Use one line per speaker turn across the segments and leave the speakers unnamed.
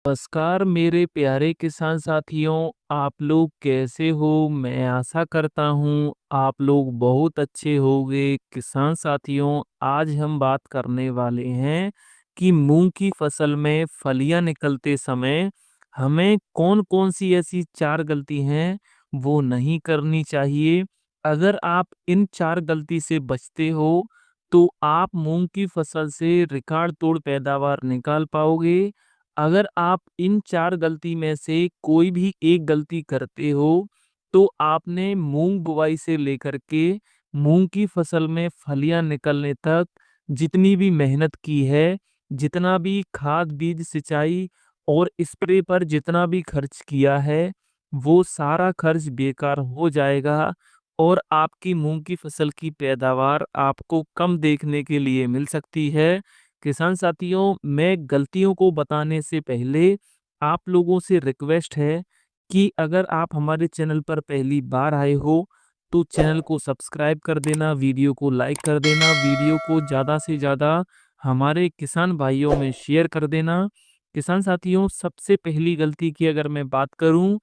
नमस्कार मेरे प्यारे किसान साथियों, आप लोग कैसे हो? मैं आशा करता हूँ आप लोग बहुत अच्छे होंगे। किसान साथियों, आज हम बात करने वाले हैं कि मूंग की फसल में फलियां निकलते समय हमें कौन-कौन सी ऐसी 4 गलती हैं वो नहीं करनी चाहिए। अगर आप इन 4 गलती से बचते हो, तो आप मूंग की फसल से रिकॉर्ड तोड़ पैदावार निकाल पाओगे। अगर आप इन 4 गलती में से कोई भी एक गलती करते हो, तो आपने मूँग बुआई से लेकर के मूँग की फसल में फलियाँ निकलने तक जितनी भी मेहनत की है, जितना भी खाद, बीज, सिंचाई और स्प्रे पर जितना भी खर्च किया है, वो सारा खर्च बेकार हो जाएगा और आपकी मूँग की फसल की पैदावार आपको कम देखने के लिए मिल सकती है। किसान साथियों, मैं गलतियों को बताने से पहले आप लोगों से रिक्वेस्ट है कि अगर आप हमारे चैनल पर पहली बार आए हो, तो चैनल को सब्सक्राइब कर देना, वीडियो को लाइक कर देना, वीडियो को ज़्यादा से ज़्यादा हमारे किसान भाइयों में शेयर कर देना। किसान साथियों, सबसे पहली गलती की अगर मैं बात करूं,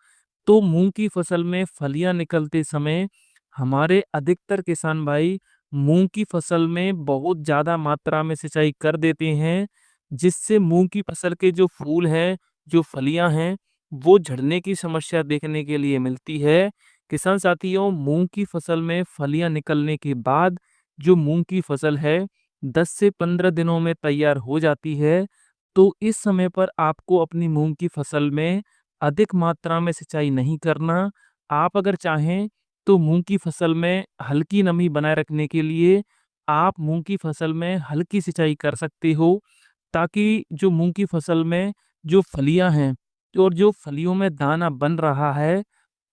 तो मूंग की फसल में फलियां निकलते समय हमारे अधिकतर किसान भाई मूंग की फसल में बहुत ज़्यादा मात्रा में सिंचाई कर देते हैं, जिससे मूंग की फसल के जो फूल हैं, जो फलियां हैं, वो झड़ने की समस्या देखने के लिए मिलती है। किसान साथियों, मूंग की फसल में फलियां निकलने के बाद जो मूंग की फसल है 10 से 15 दिनों में तैयार हो जाती है। तो इस समय पर आपको अपनी मूंग की फसल में अधिक मात्रा में सिंचाई नहीं करना। आप अगर चाहें तो मूंग की फसल में हल्की नमी बनाए रखने के लिए आप मूंग की फसल में हल्की सिंचाई कर सकते हो, ताकि जो मूंग की फसल में जो फलियां हैं और जो फलियों में दाना बन रहा है,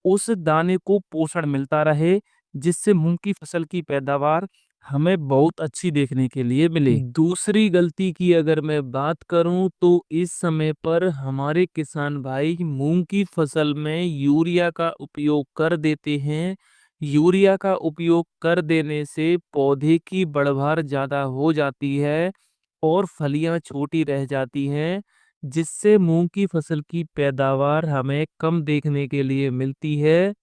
उस दाने को पोषण मिलता रहे, जिससे मूंग की फसल की पैदावार हमें बहुत अच्छी देखने के लिए मिले। दूसरी गलती की अगर मैं बात करूं, तो इस समय पर हमारे किसान भाई मूंग की फसल में यूरिया का उपयोग कर देते हैं। यूरिया का उपयोग कर देने से पौधे की बढ़वार ज़्यादा हो जाती है और फलियां छोटी रह जाती हैं, जिससे मूंग की फसल की पैदावार हमें कम देखने के लिए मिलती है।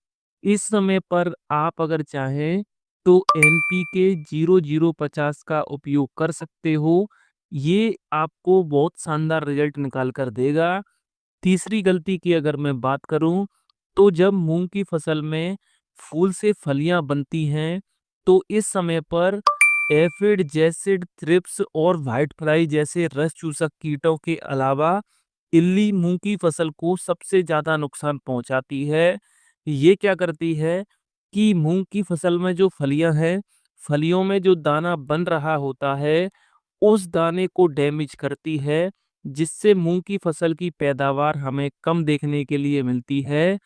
इस समय पर आप अगर चाहें तो एनपीके 0050 का उपयोग कर सकते हो। ये आपको बहुत शानदार रिजल्ट निकाल कर देगा। तीसरी गलती की अगर मैं बात करूं, तो जब मूंग की फसल में फूल से फलियां बनती हैं, तो इस समय पर एफिड, जैसिड, थ्रिप्स और व्हाइट फ्लाई जैसे रस चूसक कीटों के अलावा इल्ली मूंग की फसल को सबसे ज्यादा नुकसान पहुंचाती है। ये क्या करती है कि मूंग की फसल में जो फलियां हैं, फलियों में जो दाना बन रहा होता है, उस दाने को डैमेज करती है, जिससे मूंग की फसल की पैदावार हमें कम देखने के लिए मिलती है।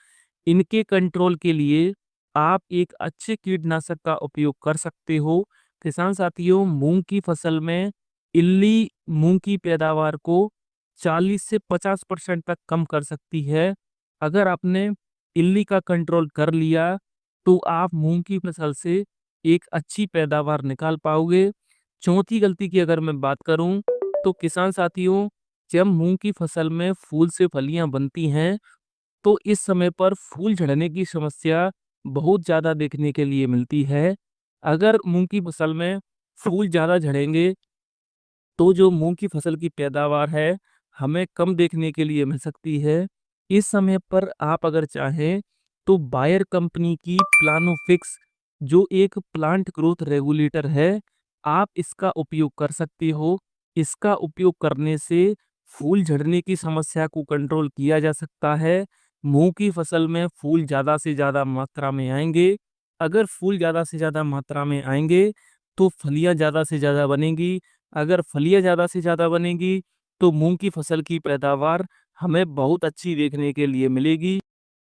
इनके कंट्रोल के लिए आप एक अच्छे कीटनाशक का उपयोग कर सकते हो। किसान साथियों, मूंग की फसल में इल्ली मूंग की पैदावार को 40 से 50% तक कम कर सकती है। अगर आपने इल्ली का कंट्रोल कर लिया, तो आप मूंग की फसल से एक अच्छी पैदावार निकाल पाओगे। चौथी गलती की अगर मैं बात करूं, तो किसान साथियों, जब मूंग की फसल में फूल से फलियां बनती हैं, तो इस समय पर फूल झड़ने की समस्या बहुत ज़्यादा देखने के लिए मिलती है। अगर मूंग की फसल में फूल ज़्यादा झड़ेंगे, तो जो मूंग की फसल की पैदावार है, हमें कम देखने के लिए मिल सकती है। इस समय पर आप अगर चाहें, तो बायर कंपनी की प्लानोफिक्स, जो एक प्लांट ग्रोथ रेगुलेटर है, आप इसका उपयोग कर सकते हो। इसका उपयोग करने से फूल झड़ने की समस्या को कंट्रोल किया जा सकता है। मूंग की फसल में फूल ज़्यादा से ज़्यादा मात्रा में आएंगे। अगर फूल ज़्यादा से ज़्यादा मात्रा में आएंगे, तो फलियां ज़्यादा से ज़्यादा बनेंगी। अगर फलियां ज़्यादा से ज़्यादा बनेंगी, तो मूंग की फसल की पैदावार हमें बहुत अच्छी देखने के लिए मिलेगी।